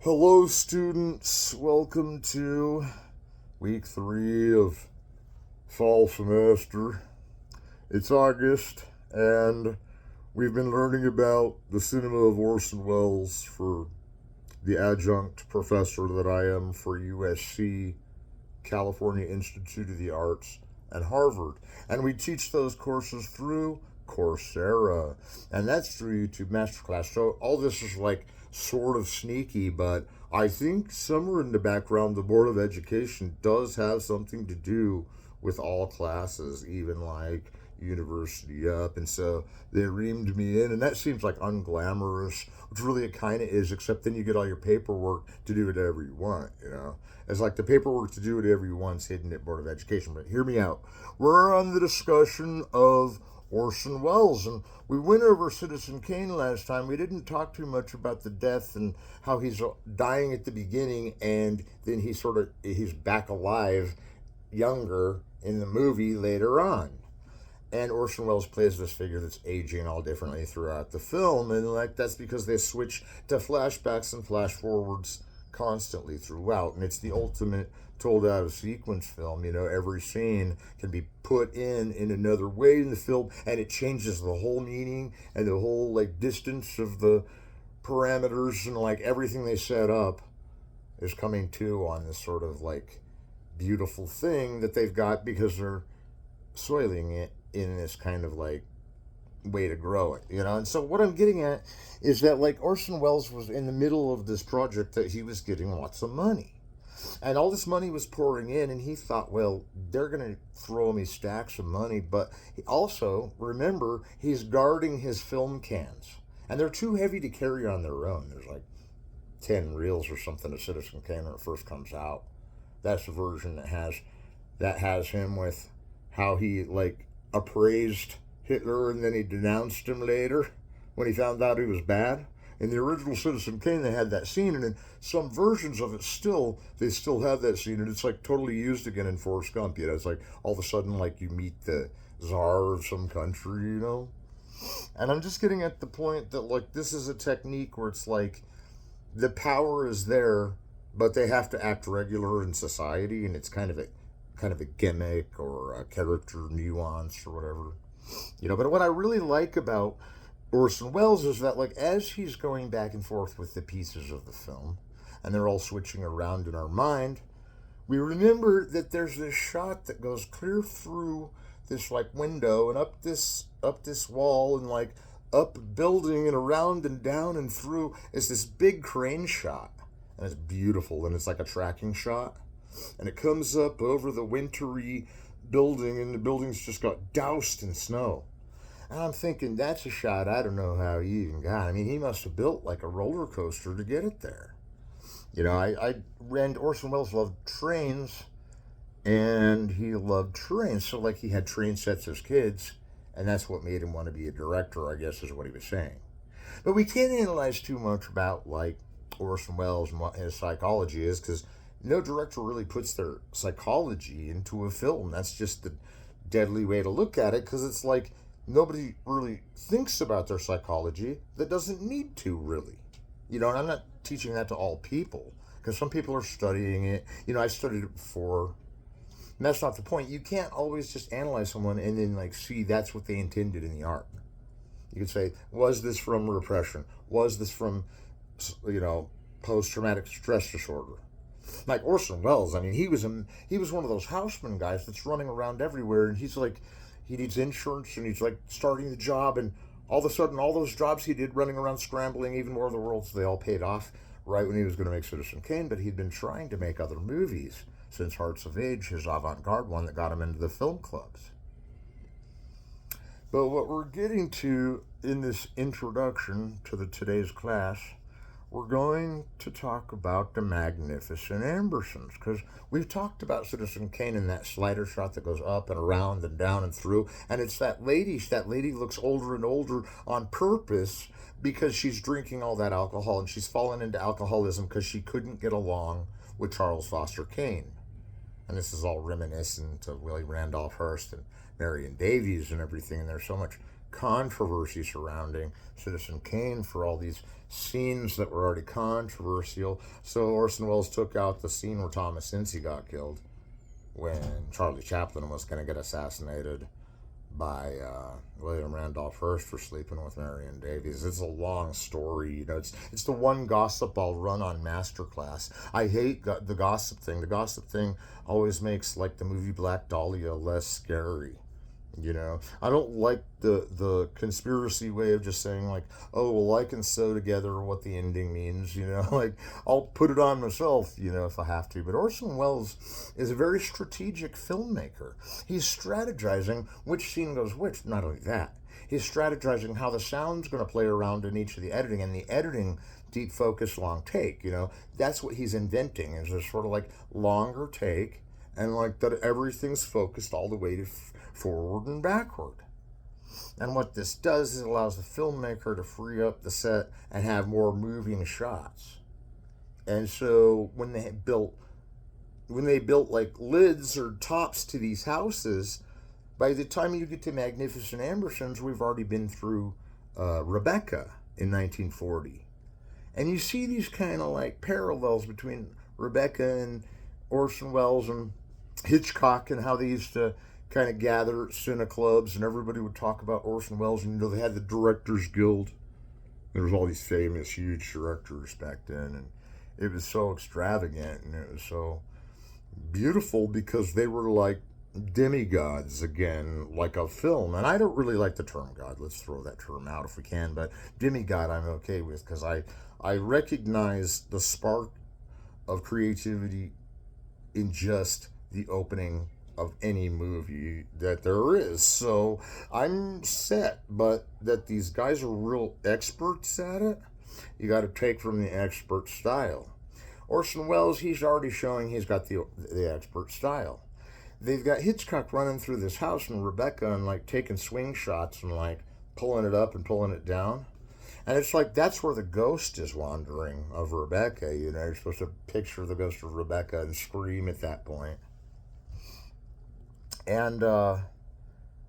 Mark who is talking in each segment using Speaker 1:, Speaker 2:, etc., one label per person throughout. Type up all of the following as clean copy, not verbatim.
Speaker 1: Hello, students. Welcome to week 3 of fall semester. It's August, and we've been learning about the cinema of Orson Welles for the adjunct professor that I am for USC, California Institute of the Arts, and Harvard. And we teach those courses through Coursera, and that's through YouTube Masterclass. So all this is like sort of sneaky, but I think somewhere in the background, the Board of Education does have something to do with all classes, even like university up. And so they reamed me in, and that seems like unglamorous, which really it kind of is, except then you get all your paperwork to do whatever you want, you know. It's like the paperwork to do whatever you want's hidden at Board of Education. But hear me out. We're on the discussion of Orson Welles, and we went over Citizen Kane last time. We didn't talk too much about the death and how he's dying at the beginning, and then he's back alive, younger in the movie later on. And Orson Welles plays this figure that's aging all differently throughout the film, and like that's because they switch to flashbacks and flash forwards constantly throughout, and it's the ultimate told out of sequence film. You know, every scene can be put in another way in the film, and it changes the whole meaning and the whole like distance of the parameters, and like everything they set up is coming to on this sort of like beautiful thing that they've got because they're soiling it in this kind of like way to grow it, you know. And so what I'm getting at is that like Orson Welles was in the middle of this project that he was getting lots of money, and all this money was pouring in, and he thought, well, they're going to throw me stacks of money. But he also, remember, he's guarding his film cans, and they're too heavy to carry on their own. There's like 10 reels or something of Citizen Kane when it first comes out. That's the version that has him with how he like appraised Hitler and then he denounced him later when he found out he was bad. In the original Citizen Kane, they had that scene, and in some versions of it, they still have that scene, and it's like totally used again in Forrest Gump. You know, it's like all of a sudden, like you meet the czar of some country, you know. And I'm just getting at the point that like this is a technique where it's like the power is there, but they have to act regular in society, and it's kind of a gimmick or a character nuance or whatever, you know. But what I really like about Orson Welles is that like as he's going back and forth with the pieces of the film, and they're all switching around in our mind, we remember that there's this shot that goes clear through this like window and up this wall and like up building and around and down and through. It's this big crane shot, and it's beautiful, and it's like a tracking shot, and it comes up over the wintry building, and the building's just got doused in snow. And I'm thinking, that's a shot I don't know how he even got. I mean, he must have built like a roller coaster to get it there. You know, I read Orson Welles loved trains, and he loved trains. So, like, he had train sets as kids, and that's what made him want to be a director, I guess, is what he was saying. But we can't analyze too much about, like, Orson Welles and what his psychology is, because no director really puts their psychology into a film. That's just the deadly way to look at it, because it's like nobody really thinks about their psychology that doesn't need to, really. You know, and I'm not teaching that to all people, because some people are studying it. You know, I studied it before. And that's not the point. You can't always just analyze someone and then, like, see that's what they intended in the art. You could say, was this from repression? Was this from, you know, post-traumatic stress disorder? Like Orson Welles, I mean, he was one of those houseman guys that's running around everywhere, and he's like, he needs insurance, and he's like starting the job, and all of a sudden, all those jobs he did running around scrambling even more of the world, so they all paid off right when he was going to make Citizen Kane. But he'd been trying to make other movies since Hearts of Age, his avant-garde one that got him into the film clubs. But what we're getting to in this introduction to today's class, we're going to talk about the Magnificent Ambersons, because we've talked about Citizen Kane in that slider shot that goes up and around and down and through, and it's that lady. That lady looks older and older on purpose because she's drinking all that alcohol, and she's fallen into alcoholism because she couldn't get along with Charles Foster Kane. And this is all reminiscent of Willie Randolph Hearst and Marion Davies and everything, and there's so much controversy surrounding Citizen Kane for all these scenes that were already controversial. So Orson Welles took out the scene where Thomas Ince got killed when Charlie Chaplin was going to get assassinated by William Randolph Hearst for sleeping with Marion Davies. It's a long story, you know. It's the one gossip I'll run on Masterclass. I hate the gossip thing. The gossip thing always makes like the movie Black Dahlia less scary. You know, I don't like the conspiracy way of just saying like, oh, well, I can sew together what the ending means, you know, like I'll put it on myself, you know, if I have to. But Orson Welles is a very strategic filmmaker. He's strategizing which scene goes which. Not only that, he's strategizing how the sound's going to play around in each of the editing, and the editing deep focus long take, you know, that's what he's inventing, is this sort of like longer take, and like that everything's focused all the way to forward and backward. And what this does is it allows the filmmaker to free up the set and have more moving shots. And so when they built like lids or tops to these houses, by the time you get to Magnificent Ambersons, we've already been through Rebecca in 1940. And you see these kind of like parallels between Rebecca and Orson Welles and Hitchcock, and how they used to kind of gather at cine clubs and everybody would talk about Orson Welles. And, you know, they had the Directors Guild. There was all these famous, huge directors back then. And it was so extravagant and it was so beautiful because they were like demigods again, like a film. And I don't really like the term God. Let's throw that term out if we can. But demigod I'm okay with, because I recognize the spark of creativity in just the opening of any movie that there is. So I'm set, but that these guys are real experts at it, you got to take from the expert style. Orson Welles, he's already showing he's got the expert style. They've got Hitchcock running through this house in Rebecca and like taking swing shots and like pulling it up and pulling it down. And it's like that's where the ghost is wandering of Rebecca. You know, you're supposed to picture the ghost of Rebecca and scream at that point. And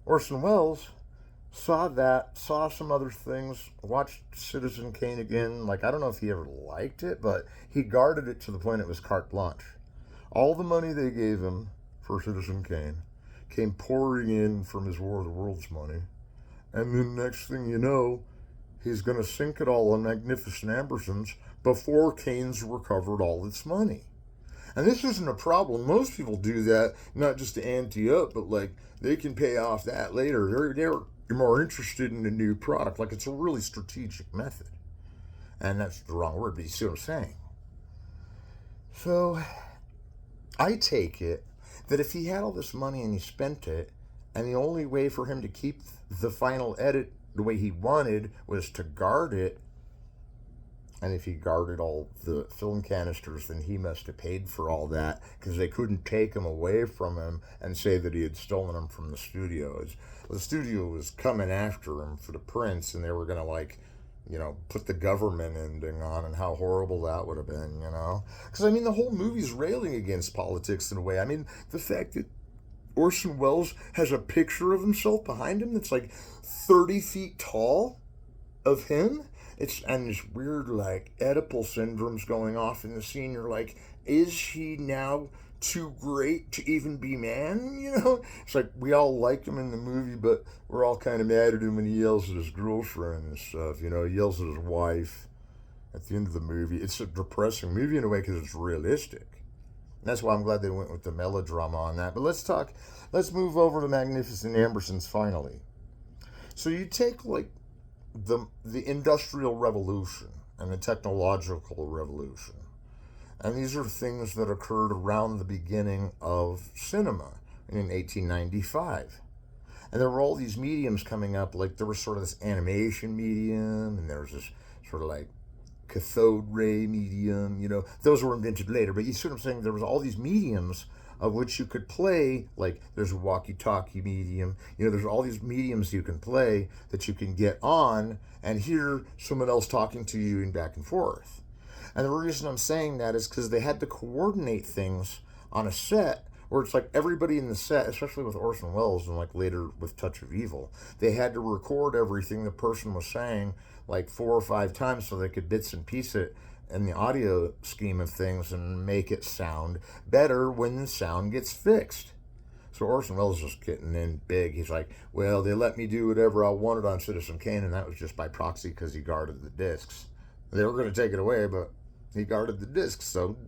Speaker 1: Orson Welles saw some other things, watched Citizen Kane again. Like, I don't know if he ever liked it, but he guarded it to the point it was carte blanche. All the money they gave him for Citizen Kane came pouring in from his War of the Worlds money. And then next thing you know, he's going to sink it all on Magnificent Ambersons before Kane's recovered all its money. And this isn't a problem. Most people do that, not just to ante up, but like they can pay off that later. They're more interested in a new product. Like, it's a really strategic method. And that's the wrong word, but you see what I'm saying. So I take it that if he had all this money and he spent it, and the only way for him to keep the final edit the way he wanted was to guard it, and if he guarded all the film canisters, then he must have paid for all that, because they couldn't take them away from him and say that he had stolen them from the studios. The studio was coming after him for the prints, and they were going to, like, you know, put the government ending on, and how horrible that would have been, you know? Because, I mean, the whole movie's railing against politics in a way. I mean, the fact that Orson Welles has a picture of himself behind him that's like 30 feet tall of him. And this weird, like, Oedipal syndrome's going off in the scene. You're like, is he now too great to even be man? You know? It's like, we all like him in the movie, but we're all kind of mad at him when he yells at his girlfriend and stuff. You know, he yells at his wife at the end of the movie. It's a depressing movie in a way because it's realistic. And that's why I'm glad they went with the melodrama on that. But let's move over to Magnificent Ambersons finally. So you take, like, the Industrial Revolution and the Technological Revolution. And these are things that occurred around the beginning of cinema in 1895. And there were all these mediums coming up, like there was sort of this animation medium, and there was this sort of like cathode ray medium, you know, those were invented later. But you see what I'm saying? There was all these mediums of which you could play, like there's a walkie-talkie medium, you know, there's all these mediums you can play that you can get on and hear someone else talking to you and back and forth. And the reason I'm saying that is because they had to coordinate things on a set where it's like everybody in the set, especially with Orson Welles and like later with Touch of Evil, they had to record everything the person was saying like 4 or 5 times so they could bits and piece it in the audio scheme of things and make it sound better when the sound gets fixed. So Orson Welles was getting in big. He's like, well, they let me do whatever I wanted on Citizen Kane, and that was just by proxy because he guarded the discs. They were going to take it away, but he guarded the discs, so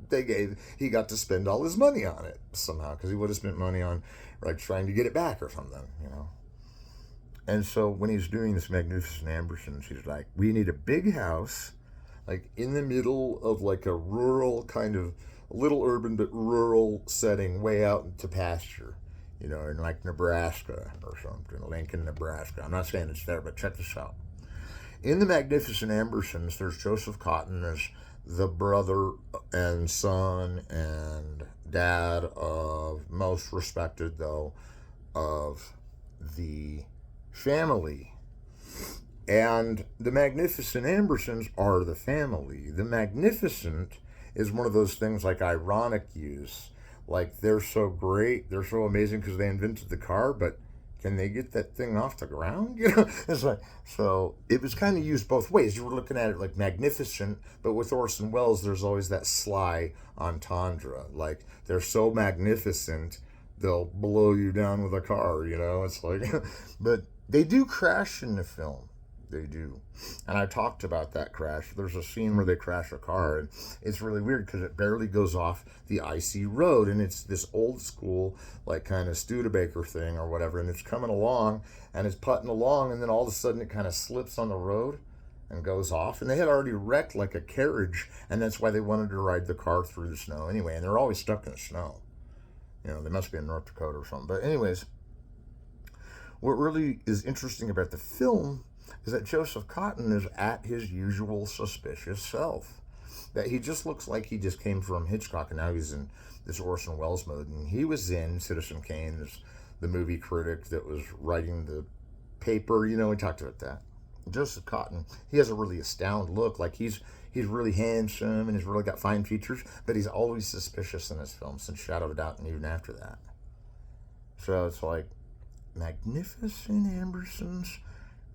Speaker 1: he got to spend all his money on it somehow, because he would have spent money on like trying to get it back or something, you know. And so when he's doing this Magnificent Ambersons, he's like, we need a big house, like in the middle of like a rural kind of little urban but rural setting, way out into pasture, you know, in like Nebraska or something, Lincoln, Nebraska. I'm not saying it's there, but check this out. In the Magnificent Ambersons, there's Joseph Cotten as the brother and son and dad of, most respected though, of the family. And the Magnificent Ambersons are the family. The Magnificent is one of those things like ironic use. Like, they're so great, they're so amazing because they invented the car, but can they get that thing off the ground? You know, it's like, so it was kind of used both ways. You were looking at it like magnificent, but with Orson Welles, there's always that sly entendre. Like, they're so magnificent, they'll blow you down with a car, you know? It's like, but they do crash in the film. They do. And I talked about that crash. There's a scene where they crash a car, and it's really weird because it barely goes off the icy road, and it's this old school, like, kind of Studebaker thing or whatever, and it's coming along, and it's putting along, and then all of a sudden it kind of slips on the road and goes off. And they had already wrecked, like, a carriage, and that's why they wanted to ride the car through the snow anyway, and they're always stuck in the snow. You know, they must be in North Dakota or something. But anyways, what really is interesting about the film is that Joseph Cotten is at his usual suspicious self. That he just looks like he just came from Hitchcock, and now he's in this Orson Welles mode. And he was in Citizen Kane as the movie critic that was writing the paper. You know, we talked about that. Joseph Cotten, he has a really astounded look. Like, he's really handsome and he's really got fine features, but he's always suspicious in his films, since Shadow of a Doubt and even after that. So it's like, Magnificent Ambersons'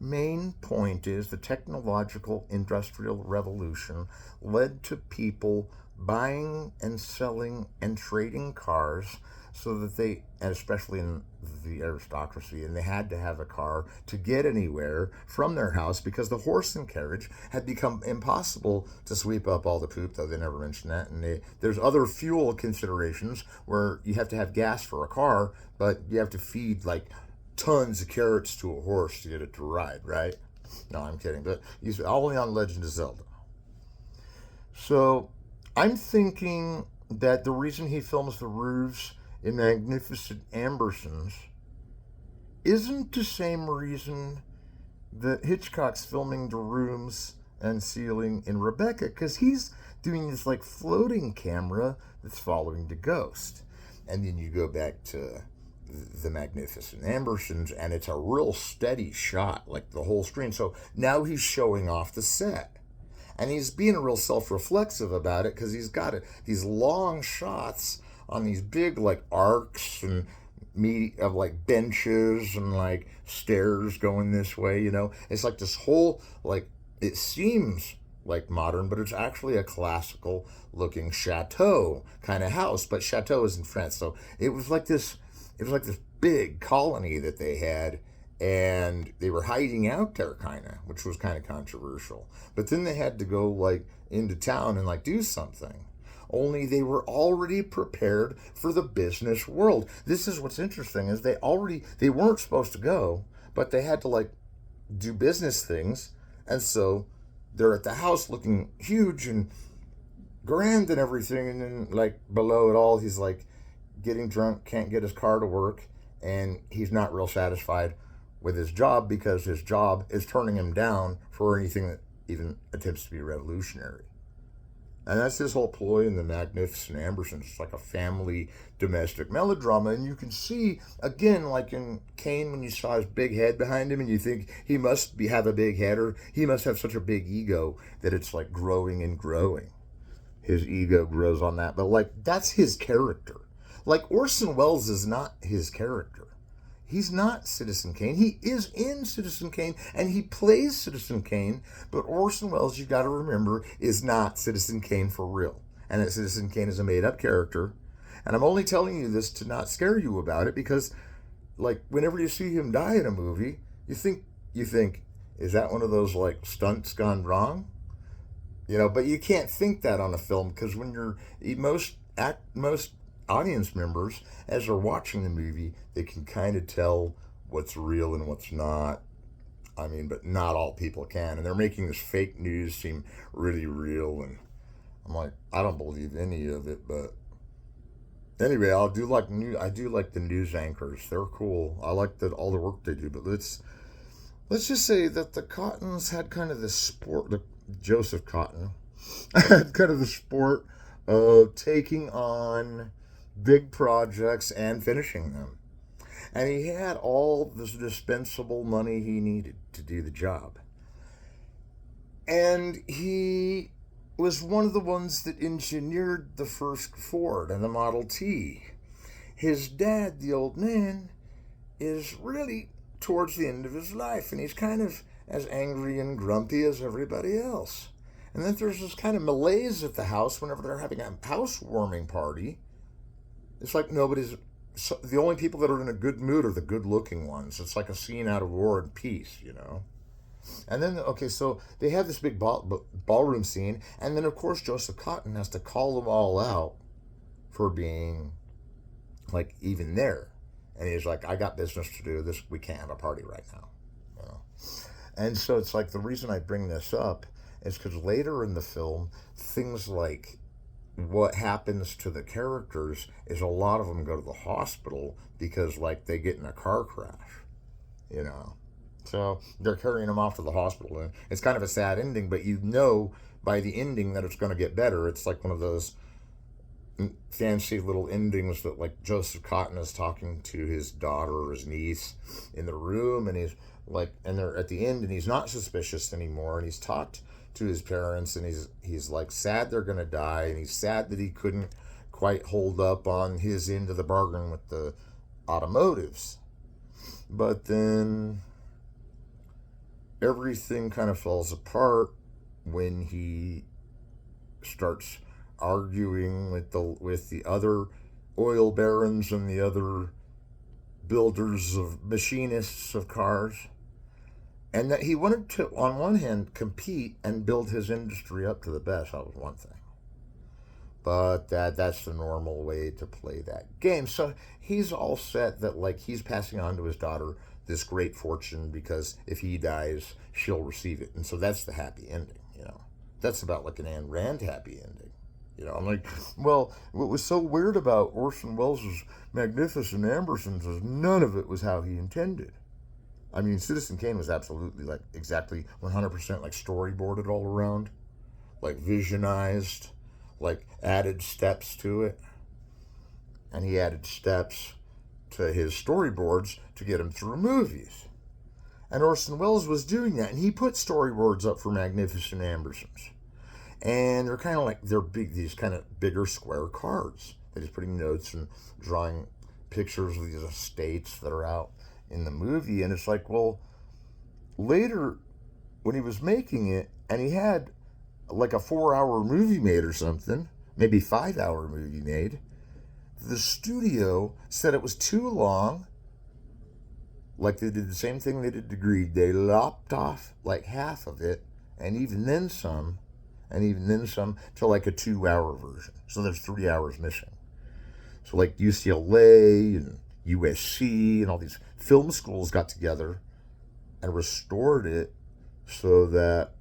Speaker 1: main point is the technological industrial revolution led to people buying and selling and trading cars, so that they, and especially in the aristocracy, and they had to have a car to get anywhere from their house because the horse and carriage had become impossible to sweep up all the poop, though they never mentioned that. And there's other fuel considerations where you have to have gas for a car, but you have to feed like tons of carrots to a horse to get it to ride, right? No, I'm kidding, but he's only on Legend of Zelda. So I'm thinking that the reason he films the roofs in Magnificent Ambersons isn't the same reason that Hitchcock's filming the rooms and ceiling in Rebecca, because he's doing this like floating camera that's following the ghost. And then you go back to the Magnificent Ambersons, and it's a real steady shot, like the whole screen. So now he's showing off the set, and he's being real self-reflexive about it, because he's got these long shots on these big like arcs and of like benches and like stairs going this way. You know, it's like this whole, like, it seems like modern, but it's actually a classical looking chateau kind of house. But chateau is in France, so it was like this big colony that they had, and they were hiding out there kind of, which was kind of controversial. But then they had to go like into town and like do something. Only they were already prepared for the business world. This is what's interesting, is they weren't supposed to go, but they had to like do business things. And so they're at the house looking huge and grand and everything. And then like below it all, he's like getting drunk, can't get his car to work, and he's not real satisfied with his job because his job is turning him down for anything that even attempts to be revolutionary. And that's this whole ploy in the Magnificent Ambersons. It's like a family domestic melodrama. And you can see, again, like in Kane, when you saw his big head behind him, and you think he must have a big head, or he must have such a big ego that it's like growing and growing. His ego grows on that. But like, that's his character. Like, Orson Welles is not his character. He's not Citizen Kane. He is in Citizen Kane, and he plays Citizen Kane, but Orson Welles, you got to remember, is not Citizen Kane for real. And that Citizen Kane is a made-up character. And I'm only telling you this to not scare you about it, because, like, whenever you see him die in a movie, you think, is that one of those, like, stunts gone wrong? But you can't think that on a film, because when most audience members, as they're watching the movie, they can kind of tell what's real and what's not. I mean, but not all people can, and they're making this fake news seem really real, and I'm like, I don't believe any of it. But anyway, I do like the news anchors. They're cool. I like all the work they do. But let's just say that the Cottons had kind of this sport. Joseph Cotton had kind of the sport of taking on big projects and finishing them. And he had all the dispensable money he needed to do the job. And he was one of the ones that engineered the first Ford and the Model T. His dad, the old man, is really towards the end of his life, and he's kind of as angry and grumpy as everybody else. And then there's this kind of malaise at the house whenever they're having a housewarming party. It's like the only people that are in a good mood are the good-looking ones. It's like a scene out of War and Peace, And then, so they have this big ballroom scene, and then, of course, Joseph Cotton has to call them all out for being, like, even there. And he's like, I got business to do. We can't have a party right now. And so it's like, the reason I bring this up is because later in the film, things like what happens to the characters is a lot of them go to the hospital because, like, they get in a car crash, So they're carrying them off to the hospital. And it's kind of a sad ending, but by the ending that it's going to get better. It's like one of those fancy little endings that, like, Joseph Cotton is talking to his daughter or his niece in the room, and he's like, and they're at the end, and he's not suspicious anymore, and he's talked to his parents, and he's like sad they're gonna die, and he's sad that he couldn't quite hold up on his end of the bargain with the automotives. But then everything kind of falls apart when he starts arguing with the other oil barons and the other machinists of cars. And that he wanted to, on one hand, compete and build his industry up to the best. That was one thing. But that's the normal way to play that game. So he's all set that, like, he's passing on to his daughter this great fortune because if he dies, she'll receive it. And so that's the happy ending, That's about like an Ayn Rand happy ending. I'm like, well, what was so weird about Orson Welles' Magnificent Ambersons is none of it was how he intended. I mean, Citizen Kane was absolutely, like, exactly 100% like storyboarded all around, like visionized, like added steps to it. And he added steps to his storyboards to get him through movies. And Orson Welles was doing that, and he put storyboards up for Magnificent Ambersons. And they're kind of like, these kind of bigger square cards that he's putting notes and drawing pictures of these estates that are out in the movie. And it's like, well, later when he was making it, and he had like a 4-hour movie made or something, maybe 5-hour movie made, the studio said it was too long. Like, they did the same thing they did to Greed. They lopped off like half of it, and even then some to like a 2-hour version. So there's 3 hours missing. So like UCLA and USC and all these film schools got together and restored it so that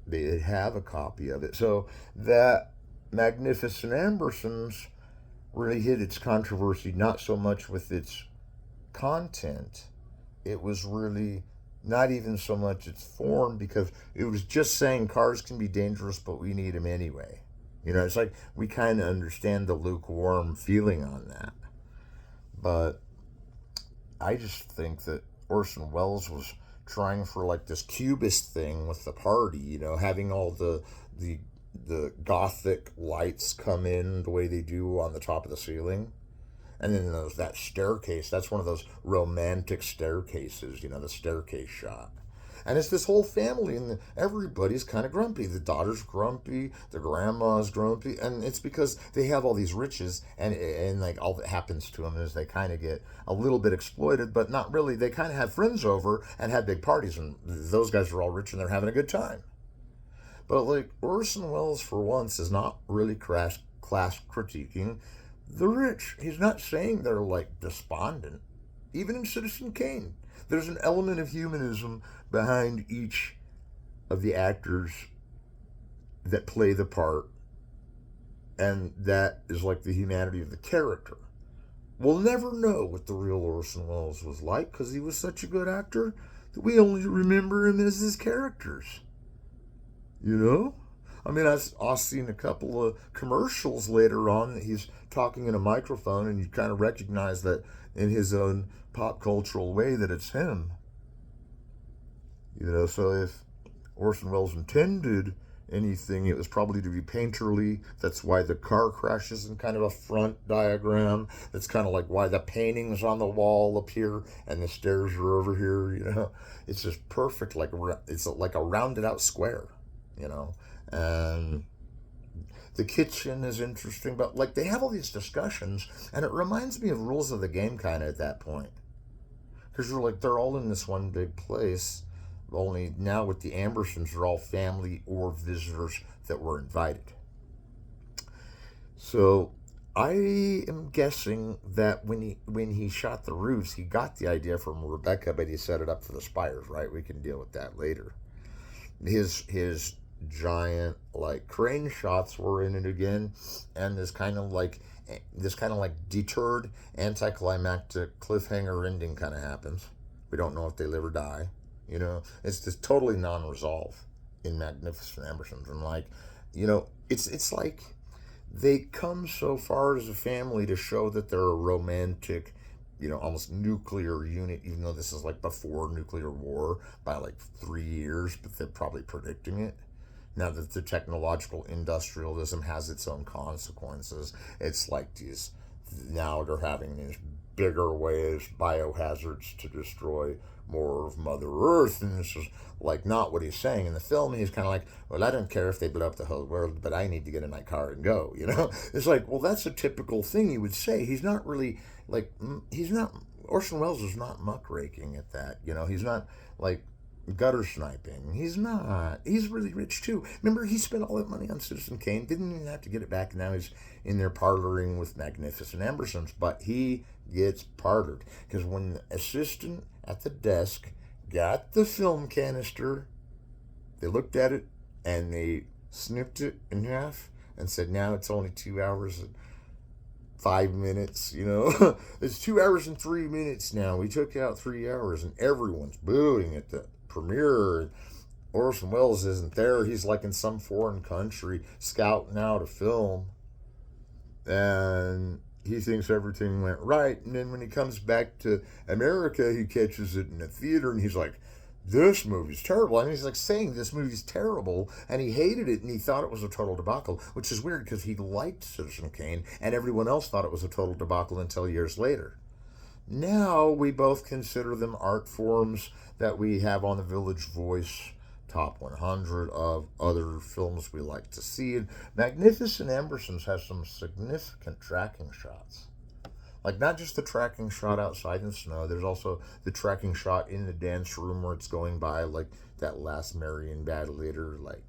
Speaker 1: they have a copy of it. So that Magnificent Ambersons really hit its controversy not so much with its content. It was really not even so much its form, because it was just saying cars can be dangerous, but we need them anyway. It's like we kind of understand the lukewarm feeling on that. But I just think that Orson Welles was trying for like this cubist thing with the party, having all the gothic lights come in the way they do on the top of the ceiling. And then that staircase, that's one of those romantic staircases, the staircase shot. And it's this whole family, and everybody's kind of grumpy. The daughter's grumpy, the grandma's grumpy, and it's because they have all these riches, and like all that happens to them is they kind of get a little bit exploited, but not really. They kind of have friends over and have big parties, and those guys are all rich and they're having a good time. But like Orson Welles, for once, is not really class critiquing the rich. He's not saying they're like despondent. Even in Citizen Kane, there's an element of humanism behind each of the actors that play the part, and that is like the humanity of the character. We'll never know what the real Orson Welles was like because he was such a good actor that we only remember him as his characters. I mean, I've seen a couple of commercials later on that he's talking in a microphone, and you kind of recognize that in his own pop cultural way that it's him. So if Orson Welles intended anything, it was probably to be painterly. That's why the car crashes in kind of a front diagram. That's kind of like why the paintings on the wall up here and the stairs are over here. It's just perfect. It's like a rounded out square. And the kitchen is interesting, but like they have all these discussions, and it reminds me of Rules of the Game kind of at that point, because you're like they're all in this one big place, only now with the Ambersons are all family or visitors that were invited. So I am guessing that when he shot the roofs, he got the idea from Rebecca, but he set it up for the spires, right? We can deal with that later. His giant like crane shots were in it again, and this kind of like deterred anticlimactic cliffhanger ending kind of happens. We don't know if they live or die. It's just totally non-resolve in Magnificent Ambersons, and it's like they come so far as a family to show that they're a romantic, almost nuclear unit, even though this is like before nuclear war by like 3 years, but they're probably predicting it. Now that the technological industrialism has its own consequences, it's like now they're having these bigger ways, biohazards to destroy more of Mother Earth, and this is like not what he's saying in the film. He's kind of like, well, I don't care if they blow up the whole world, but I need to get in my car and go. It's like, well, that's a typical thing he would say. He's not really Orson Welles is not muckraking at that. He's not like gutter sniping. He's not. He's really rich too. Remember, he spent all that money on Citizen Kane, didn't even have to get it back. Now he's in there parloring with Magnificent Ambersons, but he gets parlored because when the assistant at the desk got the film canister, they looked at it and they snipped it in half and said, now it's only 2 hours and 5 minutes, It's 2 hours and 3 minutes now. We took out 3 hours, and everyone's booing at the premiere. Orson Welles isn't there. He's like in some foreign country scouting out a film, and he thinks everything went right. And then when he comes back to America, he catches it in a theater, and he's like, this movie's terrible. And he's like saying this movie's terrible, and he hated it, and he thought it was a total debacle, which is weird because he liked Citizen Kane, and everyone else thought it was a total debacle until years later. Now we both consider them art forms that we have on the Village Voice top 100 of other films we like to see. And Magnificent Ambersons has some significant tracking shots. Like, not just the tracking shot outside in the snow, there's also the tracking shot in the dance room where it's going by, like that last Marion Badlater, like,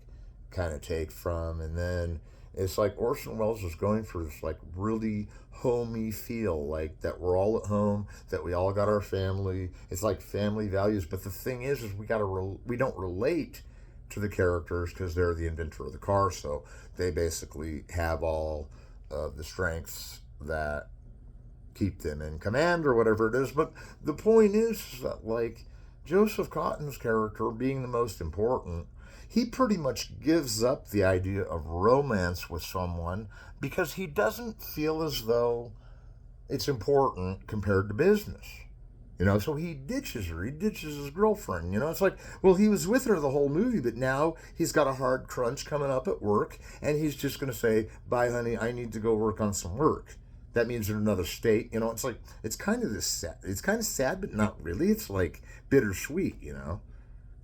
Speaker 1: kind of take from. And then it's like Orson Welles is going for this, like, really homey feel, like that we're all at home, that we all got our family. It's like family values. But the thing is we don't relate to the characters because they're the inventor of the car, so they basically have all of the strengths that keep them in command or whatever it is. But the point is that, like, Joseph Cotton's character being the most important, he pretty much gives up the idea of romance with someone because he doesn't feel as though it's important compared to business. So he ditches her. He ditches his girlfriend. It's like, well, he was with her the whole movie, but now he's got a hard crunch coming up at work, and he's just going to say, bye, honey, I need to go work on some work. That means in another state. It's like, it's kind of this sad. It's kind of sad, but not really. It's like bittersweet.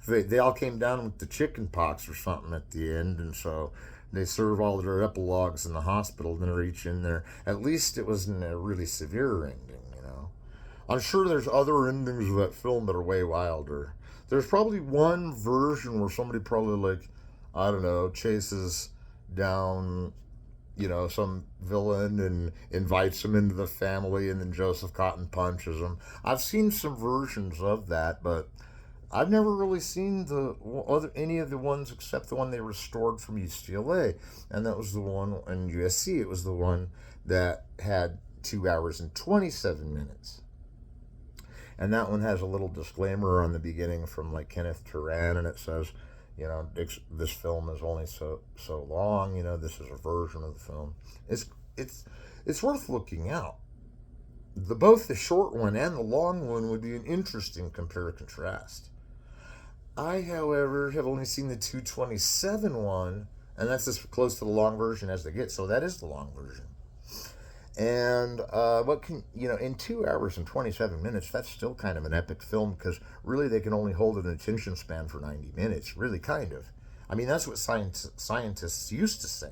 Speaker 1: They all came down with the chicken pox or something at the end, and so they serve all their epilogues in the hospital, and they're each in there. At least it wasn't a really severe ending. I'm sure there's other endings of that film that are way wilder. There's probably one version where somebody probably, like, I don't know, chases down, some villain and invites him into the family, and then Joseph Cotton punches him. I've seen some versions of that, but I've never really seen any of the ones except the one they restored from UCLA, and that was the one in USC. It was the one that had 2 hours and 27 minutes. And that one has a little disclaimer on the beginning from, like, Kenneth Turan, and it says, this film is only so long. This is a version of the film. It's worth looking out. Both the short one and the long one would be an interesting compare and contrast. I, however, have only seen the 227 one, and that's as close to the long version as they get. So that is the long version. And in 2 hours and 27 minutes, that's still kind of an epic film, because really they can only hold an attention span for 90 minutes, really, kind of. I mean, that's what scientists used to say,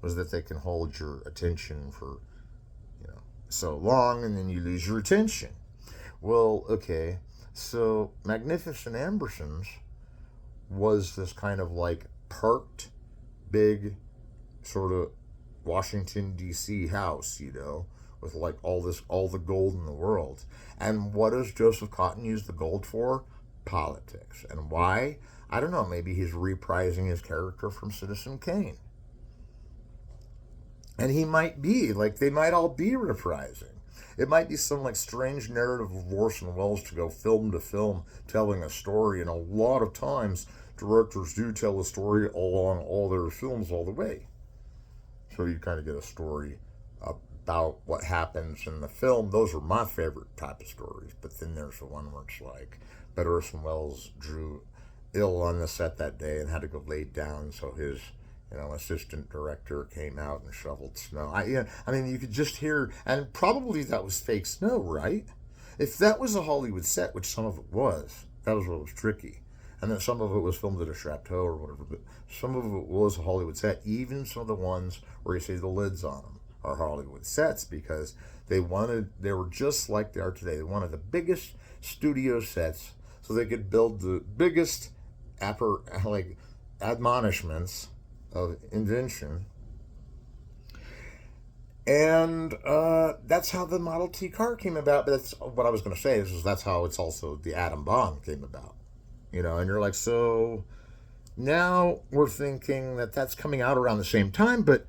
Speaker 1: was that they can hold your attention for, so long, and then you lose your attention. Well, okay, so Magnificent Ambersons was this kind of like parked, big, sort of Washington, D.C. house, with like all the gold in the world. And what does Joseph Cotton use the gold for? Politics. And why? I don't know. Maybe he's reprising his character from Citizen Kane. And he might be, like, they might all be reprising. It might be some, like, strange narrative of Orson Welles to go film to film telling a story. And a lot of times, directors do tell a story along all their films all the way. So you kind of get a story about what happens in the film. Those are my favorite type of stories. But then there's the one where it's like, but Orson Welles drew ill on the set that day and had to go lay down, so his assistant director came out and shoveled snow. I mean, you could just hear, and probably that was fake snow, right? If that was a Hollywood set, which some of it was, that was what was tricky. And then some of it was filmed at a chateau or whatever, but some of it was a Hollywood set. Even some of the ones where you see the lids on them are Hollywood sets, because they were just like they are today. They wanted the biggest studio sets so they could build the biggest admonishments of invention. And that's how the Model T car came about. But that's what I was going to say, is that's how it's also the atom bomb came about. And you're like, so now we're thinking that that's coming out around the same time, but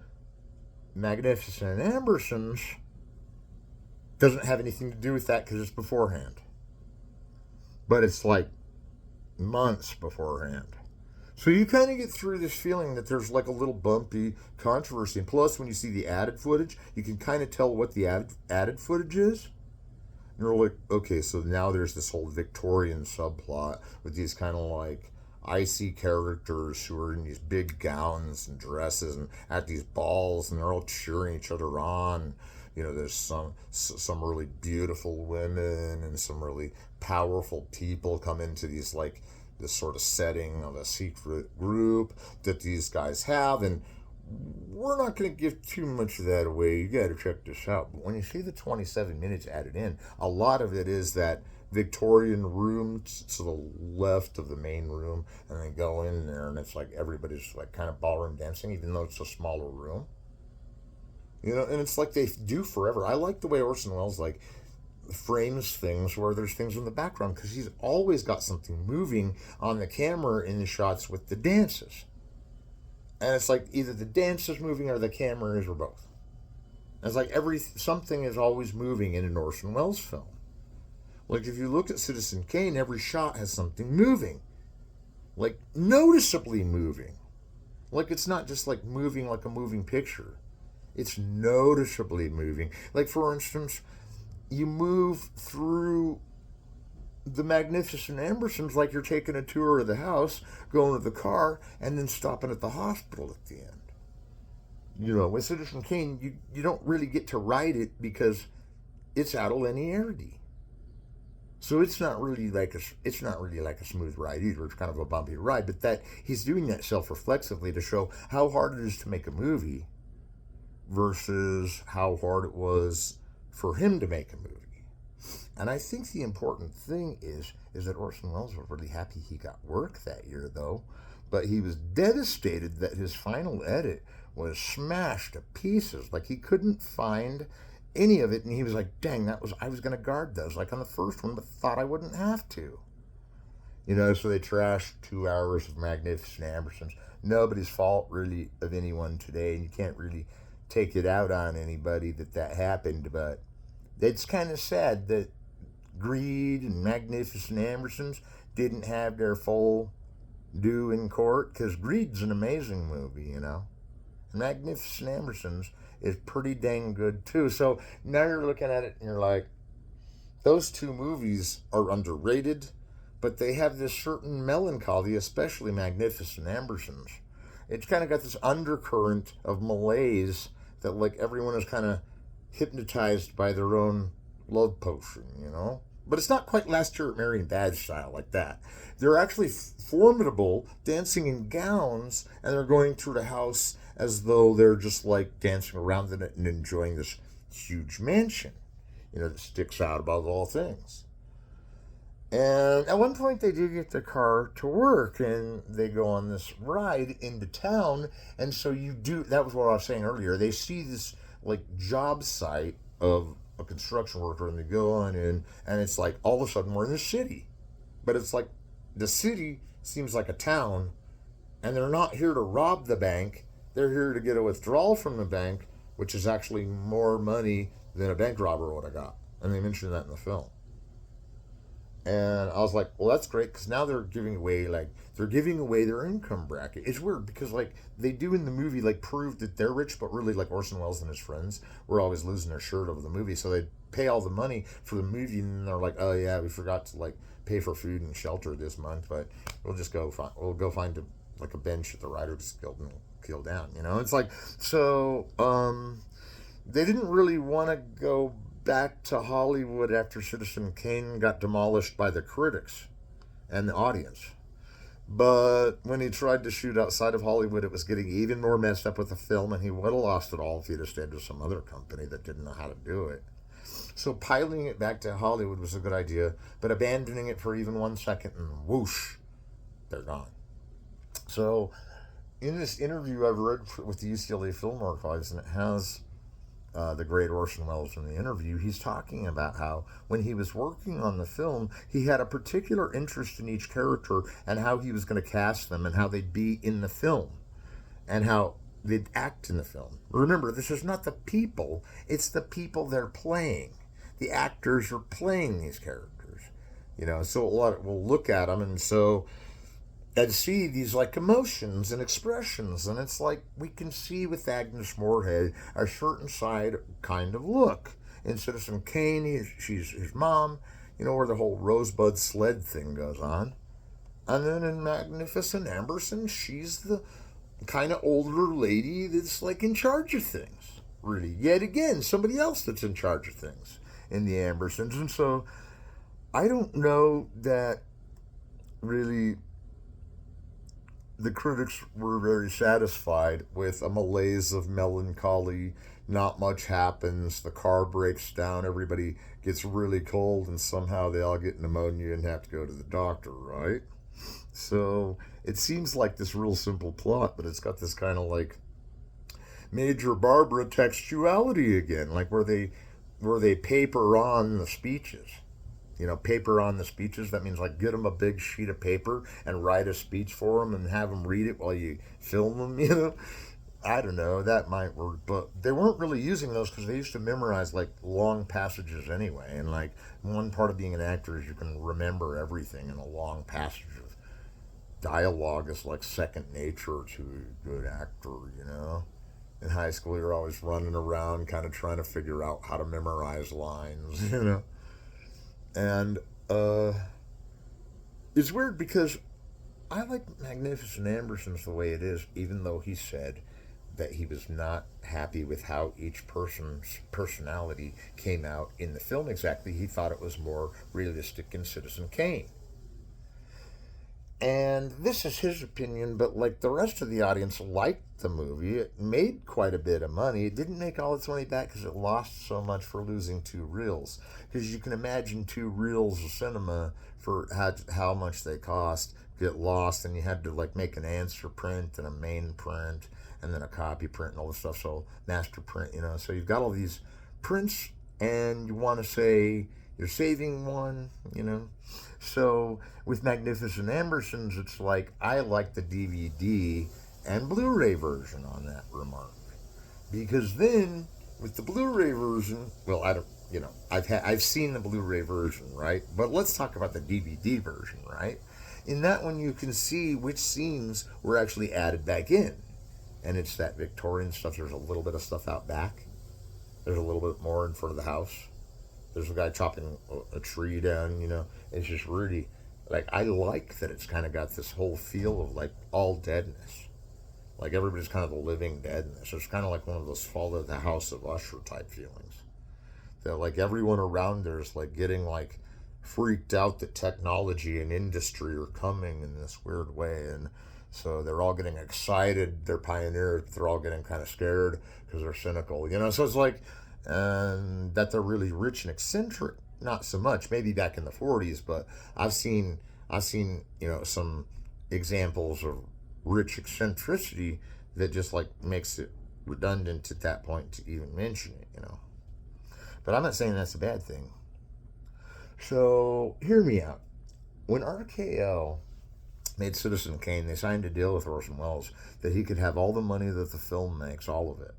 Speaker 1: Magnificent Ambersons doesn't have anything to do with that because it's beforehand. But it's like months beforehand. So you kind of get through this feeling that there's like a little bumpy controversy. And plus, when you see the added footage, you can kind of tell what the added footage is. And you're like, okay, so now there's this whole Victorian subplot with these kind of like icy characters who are in these big gowns and dresses and at these balls, and they're all cheering each other on. There's some really beautiful women and some really powerful people come into these, like, this sort of setting of a secret group that these guys have, and we're not going to give too much of that away. You got to check this out. But when you see the 27 minutes added in, a lot of it is that Victorian room to the left of the main room, and then go in there, and it's like everybody's like kind of ballroom dancing, even though it's a smaller room. And it's like they do forever. I like the way Orson Welles like frames things where there's things in the background, because he's always got something moving on the camera in the shots with the dances. And it's like either the dance is moving or the camera is, or both. And it's like something is always moving in an Orson Welles film. Like if you look at Citizen Kane, every shot has something moving. Like noticeably moving. Like it's not just like moving like a moving picture. It's noticeably moving. Like for instance, you move through the Magnificent Ambersons like you're taking a tour of the house, going to the car, and then stopping at the hospital at the end. With Citizen Kane, you don't really get to ride it because it's out of linearity. So it's not really like a smooth ride either. It's kind of a bumpy ride, but that he's doing that self-reflexively to show how hard it is to make a movie versus how hard it was for him to make a movie. And I think the important thing is that Orson Welles was really happy he got work that year, though. But he was devastated that his final edit was smashed to pieces. Like he couldn't find any of it, and he was like, "Dang, I was going to guard those like on the first one, but thought I wouldn't have to." So they trashed 2 hours of Magnificent Ambersons. Nobody's fault really of anyone today, and you can't really take it out on anybody that happened. But it's kind of sad that Greed and Magnificent Ambersons didn't have their full due in court, because Greed's an amazing movie. Magnificent Ambersons is pretty dang good too. So now you're looking at it and you're like, those two movies are underrated, but they have this certain melancholy, especially Magnificent Ambersons. It's kind of got this undercurrent of malaise that like everyone is kind of hypnotized by their own love potion. But it's not quite Last Year at Marion Bad style like that. They're actually formidable, dancing in gowns, and they're going through the house as though they're just like dancing around in it and enjoying this huge mansion, that sticks out above all things. And at one point, they do get the car to work, and they go on this ride into town. And so that was what I was saying earlier. They see this like job site of a construction worker, and they go on in, and it's like all of a sudden we're in the city. But it's like the city seems like a town, and they're not here to rob the bank. They're here to get a withdrawal from the bank, which is actually more money than a bank robber would have got. And they mentioned that in the film. And I was like, well, that's great, because now they're giving away their income bracket. It's weird because like they do in the movie like prove that they're rich, but really like Orson Welles and his friends were always losing their shirt over the movie, so they pay all the money for the movie, and they're like, oh yeah, we forgot to like pay for food and shelter this month, but we'll go find like a bench at the Writers Guild and kill down. It's like so. They didn't really want to go back to Hollywood after Citizen Kane got demolished by the critics and the audience. But when he tried to shoot outside of Hollywood, it was getting even more messed up with the film, and he would have lost it all if he'd have stayed with some other company that didn't know how to do it. So piloting it back to Hollywood was a good idea, but abandoning it for even 1 second, and whoosh, they're gone. So in this interview I've read with the UCLA Film Archives, and it has the great Orson Welles in the interview, he's talking about how when he was working on the film, he had a particular interest in each character and how he was going to cast them and how they'd be in the film and how they'd act in the film. Remember, this is not the people, it's the people they're playing. The actors are playing these characters. So a lot we'll look at them and see these like emotions and expressions, and it's like we can see with Agnes Moorehead a certain side kind of look. In Citizen Kane, she's his mom, where the whole Rosebud sled thing goes on. And then in Magnificent Amberson, she's the kind of older lady that's like in charge of things. Really, yet again, somebody else that's in charge of things in the Ambersons. And so I don't know that really the critics were very satisfied with a malaise of melancholy. Not much happens. The car breaks down. Everybody gets really cold, and somehow they all get pneumonia and have to go to the doctor, right? So it seems like this real simple plot, but it's got this kind of like Major Barbara textuality again, like where they paper on the speeches. Paper on the speeches. That means like get them a big sheet of paper and write a speech for them and have them read it while you film them. I don't know, that might work, but they weren't really using those because they used to memorize like long passages anyway. And like one part of being an actor is you can remember everything, and a long passage of dialogue is like second nature to a good actor. In high school, you're always running around kind of trying to figure out how to memorize lines. And it's weird because I like Magnificent Ambersons the way it is, even though he said that he was not happy with how each person's personality came out in the film exactly. He thought it was more realistic in Citizen Kane. And this is his opinion, but like the rest of the audience liked the movie. It made quite a bit of money. It didn't make all its money back because it lost so much for losing 2 reels. Because you can imagine 2 reels of cinema for how much they cost get lost, and you had to like make an answer print and a main print and then a copy print and all this stuff. So master print, So you've got all these prints, and you want to say you're saving one. So with Magnificent Ambersons, it's like I like the DVD and Blu-ray version on that remark, because then with the Blu-ray version, well, I don't, I've seen the Blu-ray version, right? But let's talk about the DVD version, right? In that one, you can see which scenes were actually added back in, and it's that Victorian stuff. There's a little bit of stuff out back. There's a little bit more in front of the house. There's a guy chopping a tree down, It's just really, like, I like that it's kind of got this whole feel of, like, all deadness. Like, everybody's kind of the living deadness. It's kind of like one of those Fall of the House of Usher type feelings. That, like, everyone around there is, like, getting, like, freaked out that technology and industry are coming in this weird way. And so they're all getting excited. They're pioneers, but they're all getting kind of scared because they're cynical, So it's like, that they're really rich and eccentric. Not so much, maybe back in the 40s, but I've seen some examples of rich eccentricity that just like makes it redundant at that point to even mention it. But I'm not saying that's a bad thing. So hear me out. When RKO made Citizen Kane, they signed a deal with Orson Welles that he could have all the money that the film makes, all of it.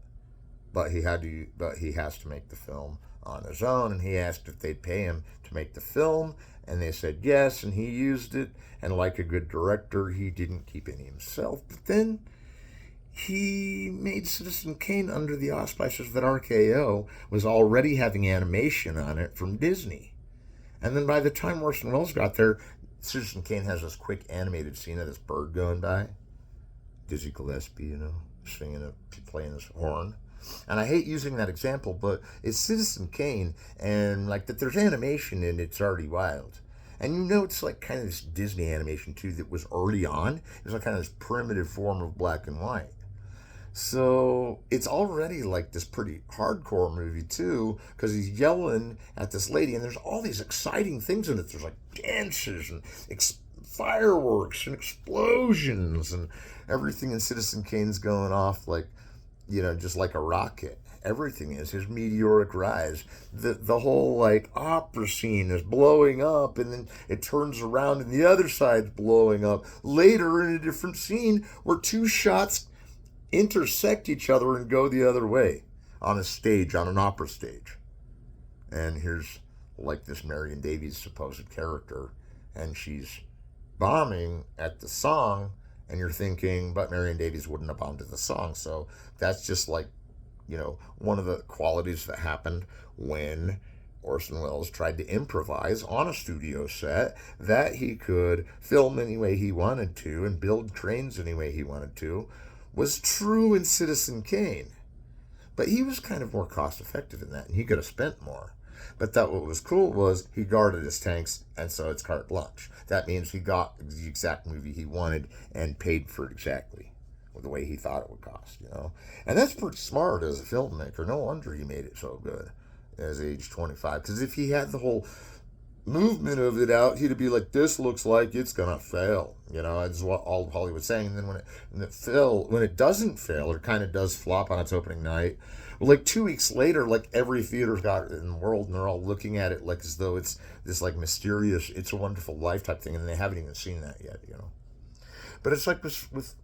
Speaker 1: But he has to make the film on his own, and he asked if they'd pay him to make the film, and they said yes, and he used it, and like a good director, he didn't keep any himself. But then he made Citizen Kane under the auspices that RKO was already having animation on it from Disney. And then by the time Orson Welles got there, Citizen Kane has this quick animated scene of this bird going by. Dizzy Gillespie, playing his horn. And I hate using that example, but it's Citizen Kane, and like that there's animation in It's Already Wild. And it's like kind of this Disney animation too that was early on. It was like kind of this primitive form of black and white. So it's already like this pretty hardcore movie too, because he's yelling at this lady, and there's all these exciting things in it. There's like dances and fireworks and explosions, and everything in Citizen Kane's going off like, just like a rocket. Everything is his meteoric rise. The whole like opera scene is blowing up, and then it turns around and the other side's blowing up. Later in a different scene where 2 shots intersect each other and go the other way on a stage, on an opera stage. And here's like this Marion Davies supposed character, and she's bombing at the song. And you're thinking, but Marion Davies wouldn't have bombed at the song. So that's just like, one of the qualities that happened when Orson Welles tried to improvise on a studio set, that he could film any way he wanted to and build trains any way he wanted to, was true in Citizen Kane. But he was kind of more cost effective in that, and he could have spent more. But what was cool was he guarded his tanks, and so it's carte blanche. That means he got the exact movie he wanted and paid for it exactly the way he thought it would cost, And that's pretty smart as a filmmaker. No wonder he made it so good as age 25. Because if he had the whole movement of it out, he'd be like, this looks like it's going to fail. That's what all of Hollywood's saying. And then when it doesn't fail, or kind of does flop on its opening night, like 2 weeks later, like every theater's got it in the world, and they're all looking at it like as though it's this like mysterious It's a Wonderful Life type thing, and they haven't even seen that yet, But it's like with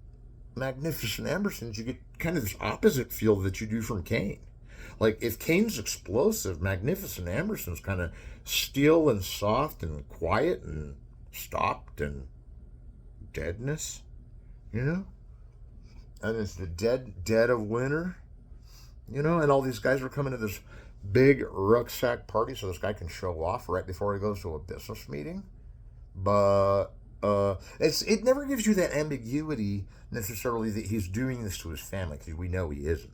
Speaker 1: Magnificent Ambersons, you get kind of this opposite feel that you do from Kane. Like if Kane's explosive, Magnificent Ambersons kind of still and soft and quiet and stopped and deadness, And it's the dead of winter. And all these guys are coming to this big rucksack party so this guy can show off right before he goes to a business meeting. But It never gives you that ambiguity necessarily that he's doing this to his family, because we know he isn't.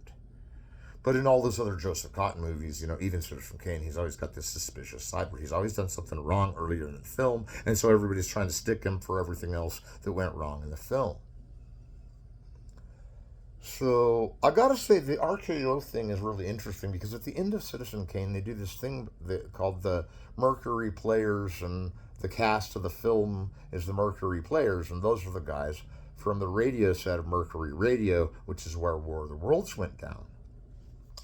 Speaker 1: But in all those other Joseph Cotton movies, even Citizen Kane, he's always got this suspicious side where he's always done something wrong earlier in the film, and so everybody's trying to stick him for everything else that went wrong in the film. So I gotta say, the RKO thing is really interesting, because at the end of Citizen Kane, they do this thing called the Mercury Players, and the cast of the film is the Mercury Players, and those are the guys from the radio set of Mercury Radio, which is where War of the Worlds went down.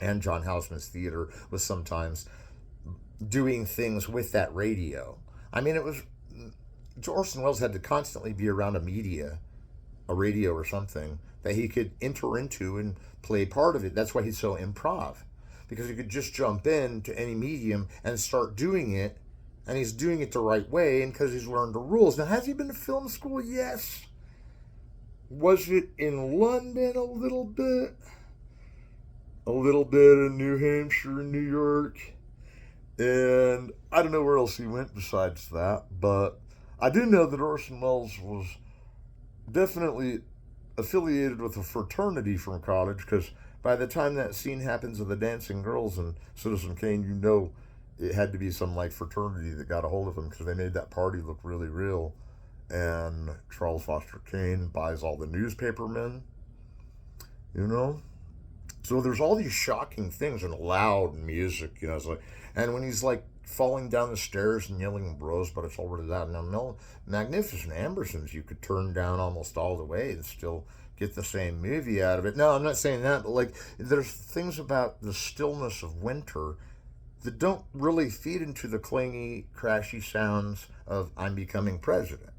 Speaker 1: And John Houseman's theater was sometimes doing things with that radio. I mean, it was Orson Welles had to constantly be around a radio or something, that he could enter into and play part of it. That's why he's so improv, because he could just jump into any medium and start doing it, and he's doing it the right way, and because he's learned the rules. Now, has he been to film school? Yes. Was it in London a little bit? A little bit in New Hampshire and New York, and I don't know where else he went besides that, but I do know that Orson Welles was definitely affiliated with a fraternity from college, because by the time that scene happens of the dancing girls in Citizen Kane, it had to be some fraternity that got a hold of him, because they made that party look really real. And Charles Foster Kane buys all the newspapermen, So there's all these shocking things, and loud music, it's and when he's falling down the stairs and yelling bros, but it's already loud. Now, Magnificent Ambersons, you could turn down almost all the way and still get the same movie out of it. No, I'm not saying that, but there's things about the stillness of winter that don't really feed into the clingy, crashy sounds of I'm Becoming President.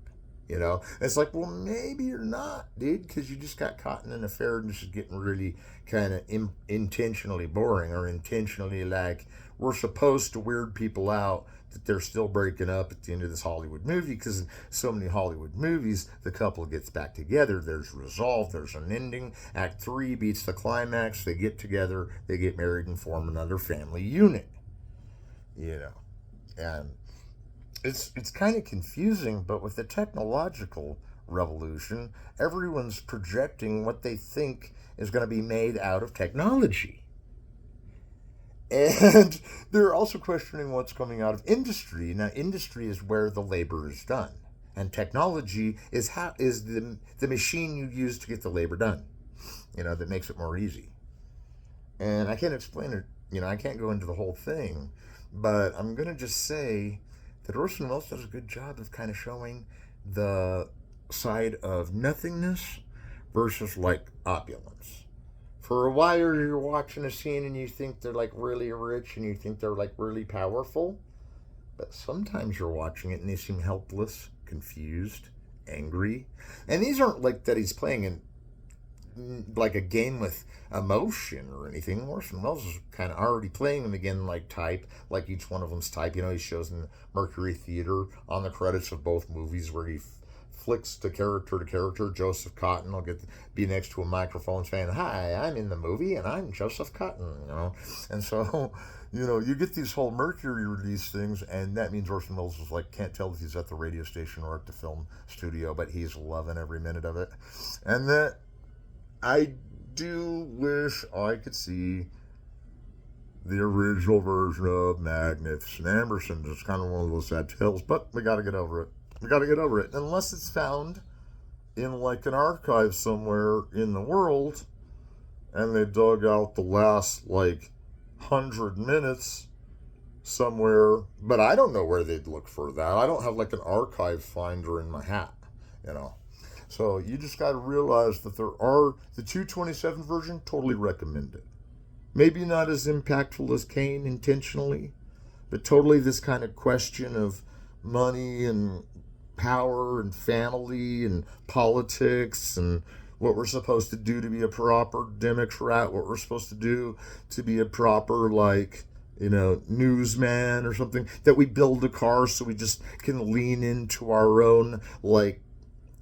Speaker 1: It's well, maybe you're not, dude, because you just got caught in an affair and this is getting really kind of intentionally boring, or intentionally we're supposed to weird people out that they're still breaking up at the end of this Hollywood movie, because in so many Hollywood movies, the couple gets back together, there's resolve, there's an ending, Act 3 beats the climax, they get together, they get married and form another family unit, and it's kind of confusing, but with the technological revolution, everyone's projecting what they think is going to be made out of technology. And they're also questioning what's coming out of industry. Now, industry is where the labor is done, and technology is the machine you use to get the labor done, that makes it more easy. And I can't explain it, I can't go into the whole thing, but I'm going to just say that Orson Welles does a good job of kind of showing the side of nothingness versus opulence. For a while, you're watching a scene and you think they're really rich, and you think they're really powerful, but sometimes you're watching it and they seem helpless, confused, angry. And these aren't that he's playing in a game with emotion or anything. Orson Welles is kind of already playing them again type, each one of them's type. He shows in the Mercury Theater on the credits of both movies where he flicks to character. Joseph Cotton will be next to a microphone saying, "Hi, I'm in the movie and I'm Joseph Cotton," And so, you get these whole Mercury release things, and that means Orson Welles is can't tell if he's at the radio station or at the film studio, but he's loving every minute of it. And that I do wish I could see the original version of Magnificent Ambersons. It's kind of one of those sad tales, but we got to get over it. Unless it's found in an archive somewhere in the world, and they dug out the last 100 minutes somewhere. But I don't know where they'd look for that. I don't have an archive finder in my hat, So you just got to realize that there are the 227 version, totally recommend it. Maybe not as impactful as Kane intentionally, but totally this kind of question of money and power and family and politics and what we're supposed to do to be a proper Democrat, what we're supposed to do to be a proper newsman or something, that we build a car so we just can lean into our own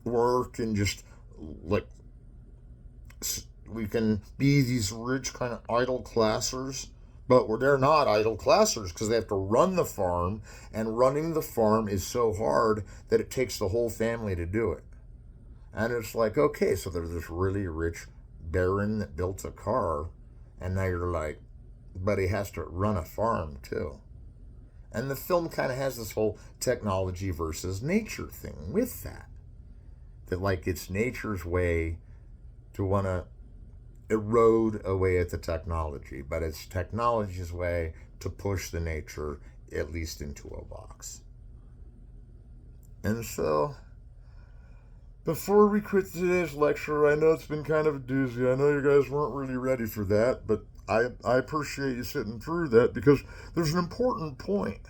Speaker 1: work and just we can be these rich kind of idle classers, But they're not idle classers because they have to run the farm, and running the farm is so hard that it takes the whole family to do it. And it's like, okay, so there's this really rich baron that built a car, and now you're like, but he has to run a farm too. And the film kind of has this whole technology versus nature thing with that. That, like, it's nature's way to want to erode away at the technology, but it's technology's way to push the nature at least into a box. And so, before we quit today's lecture, I know it's been kind of a doozy. I know you guys weren't really ready for that, but I appreciate you sitting through that because there's an important point.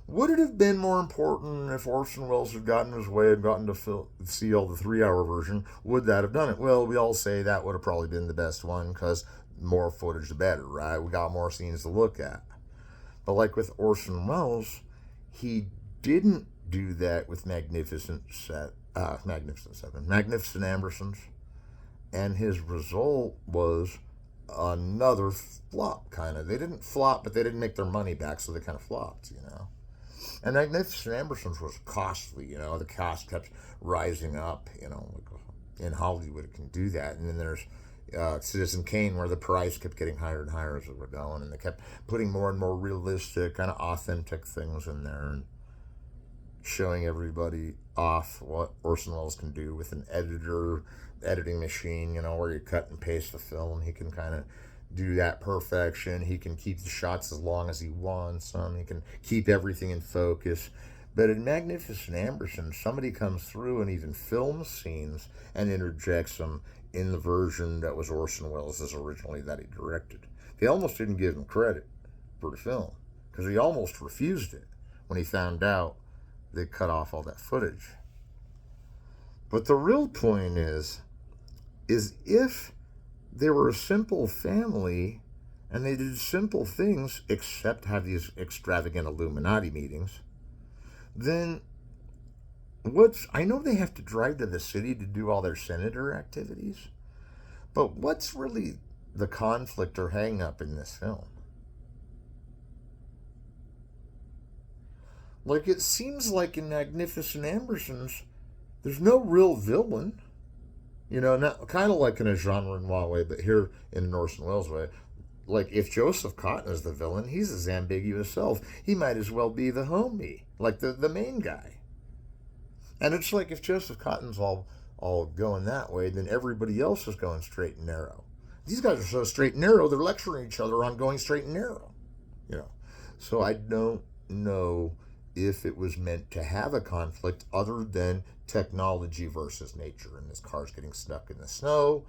Speaker 1: Would it have been more important if Orson Welles had gotten his way and gotten to see all the 3-hour version? Would that have done it? Well, we all say that would have probably been the best one because more footage the better, right? We got more scenes to look at. But like with Orson Welles, he didn't do that with Magnificent Ambersons, and his result was another flop, kind of. They didn't flop, but they didn't make their money back, so they kind of flopped, And Magnificent Ambersons was costly, the cost kept rising up, in Hollywood it can do that. And then there's Citizen Kane, where the price kept getting higher and higher as it were going, and they kept putting more and more realistic, kind of authentic things in there, and showing everybody off what Orson Welles can do with an editing machine, where you cut and paste the film. He can kind of do that perfection. He can keep the shots as long as he wants them. He can keep everything in focus. But in Magnificent Amberson, somebody comes through and even films scenes and interjects them in the version that was Orson Welles' originally that he directed. They almost didn't give him credit for the film because he almost refused it when he found out they cut off all that footage. But the real point is if they were a simple family and they did simple things except have these extravagant Illuminati meetings, then I know they have to drive to the city to do all their senator activities, but what's really the conflict or hang up in this film? Like, it seems like in Magnificent Ambersons, there's no real villain. Not kind of like in a Jean Renoir way, but here in an Orson Welles way. Like, if Joseph Cotton is the villain, he's as ambiguous self. He might as well be the homie, like the main guy. And it's like if Joseph Cotton's all going that way, then everybody else is going straight and narrow. These guys are so straight and narrow, they're lecturing each other on going straight and narrow. So I don't know if it was meant to have a conflict other than technology versus nature. And this car's getting stuck in the snow.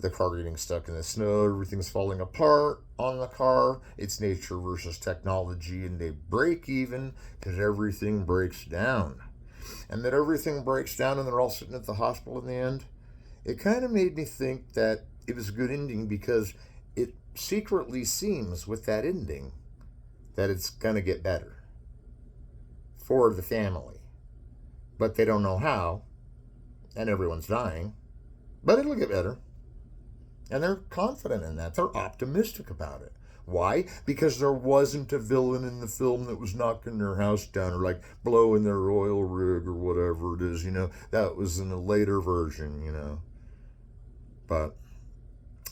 Speaker 1: The car getting stuck in the snow, everything's falling apart on the car. It's nature versus technology, and they break even because everything breaks down. And that everything breaks down and they're all sitting at the hospital in the end. It kind of made me think that it was a good ending because it secretly seems with that ending that it's going to get better for the family. But they don't know how, and everyone's dying, but it'll get better. And they're confident in that. They're optimistic about it. Why? Because there wasn't a villain in the film that was knocking their house down or like blowing their oil rig or whatever it is, That was in a later version, But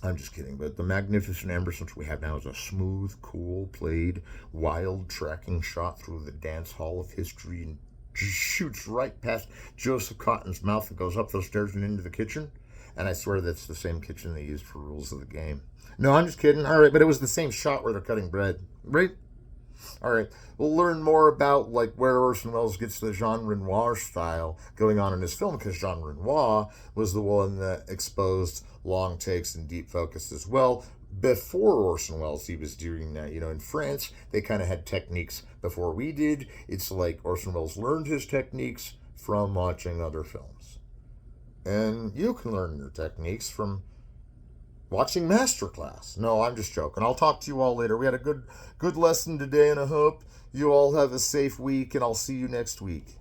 Speaker 1: I'm just kidding. But the Magnificent Ambersons we have now is a smooth, cool, played, wild tracking shot through the dance hall of history and shoots right past Joseph Cotton's mouth and goes up those stairs and into the kitchen. And I swear that's the same kitchen they used for Rules of the Game. No, I'm just kidding. All right, but it was the same shot where they're cutting bread, right? All right, we'll learn more about like where Orson Welles gets the Jean Renoir style going on in his film, because Jean Renoir was the one that exposed long takes and deep focus as well. Before Orson Welles, he was doing that. In France, they kind of had techniques before we did. It's like Orson Welles learned his techniques from watching other films. And you can learn your techniques from watching Masterclass. No, I'm just joking. I'll talk to you all later. We had a good lesson today, and I hope you all have a safe week, and I'll see you next week.